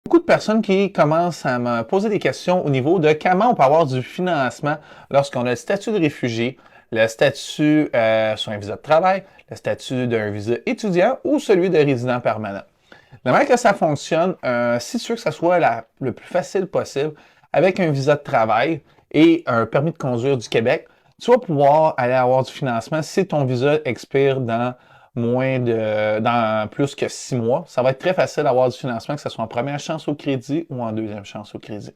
Beaucoup de personnes qui commencent à me poser des questions au niveau de comment on peut avoir du financement lorsqu'on a le statut de réfugié, le statut sur un visa de travail, le statut d'un visa étudiant ou celui de résident permanent. La manière que ça fonctionne, si tu veux que ça soit le plus facile possible, avec un visa de travail et un permis de conduire du Québec, tu vas pouvoir aller avoir du financement si ton visa expire dans plus que 6 mois. Ça va être très facile d'avoir du financement, que ce soit en première chance au crédit ou en deuxième chance au crédit.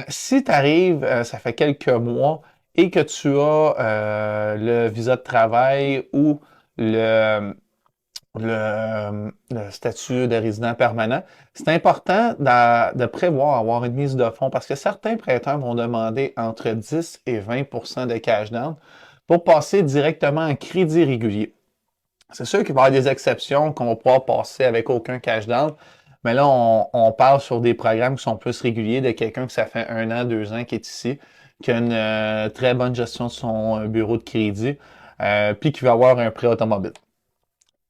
Si tu arrives, ça fait quelques mois et que tu as le visa de travail ou le, le statut de résident permanent, c'est important de prévoir avoir une mise de fonds parce que certains prêteurs vont demander entre 10 et 20 de cash down pour passer directement en crédit régulier. C'est sûr qu'il va y avoir des exceptions qu'on va pouvoir passer avec aucun cash down, mais là, on parle sur des programmes qui sont plus réguliers de quelqu'un que ça fait 1 an, 2 ans qui est ici, qui a une très bonne gestion de son bureau de crédit, puis qui va avoir un prêt automobile.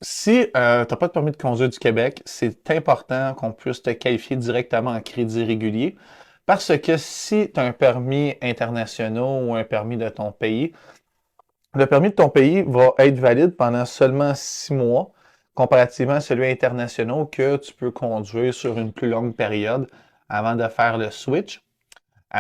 Si tu n'as pas de permis de conduire du Québec, c'est important qu'on puisse te qualifier directement en crédit régulier parce que si tu as un permis international ou un permis de ton pays, le permis de ton pays va être valide pendant seulement 6 mois, comparativement à celui international que tu peux conduire sur une plus longue période avant de faire le switch. Si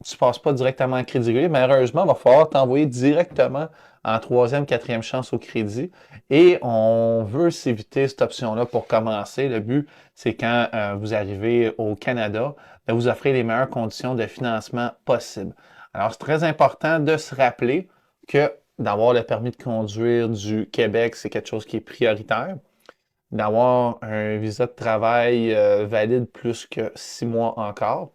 tu ne passes pas directement en crédit régulier, malheureusement, il va falloir t'envoyer directement en troisième, quatrième chance au crédit. Et on veut s'éviter cette option-là pour commencer. Le but, c'est quand vous arrivez au Canada, de vous offrir les meilleures conditions de financement possibles. Alors, c'est très important de se rappeler que d'avoir le permis de conduire du Québec, c'est quelque chose qui est prioritaire. D'avoir un visa de travail valide plus que 6 mois encore.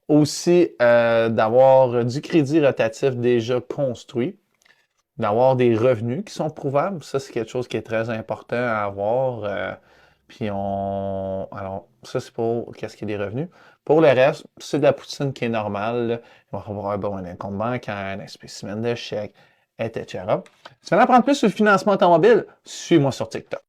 Aussi, d'avoir du crédit rotatif déjà construit, d'avoir des revenus qui sont prouvables. Ça, c'est quelque chose qui est très important à avoir. Alors, ça, c'est pour qu'est-ce qui est des revenus. Pour le reste, c'est de la poutine qui est normale, là. Il va avoir un compte bancaire, un spécimen de chèque, etc. Si tu veux en apprendre plus sur le financement automobile, suis-moi sur TikTok.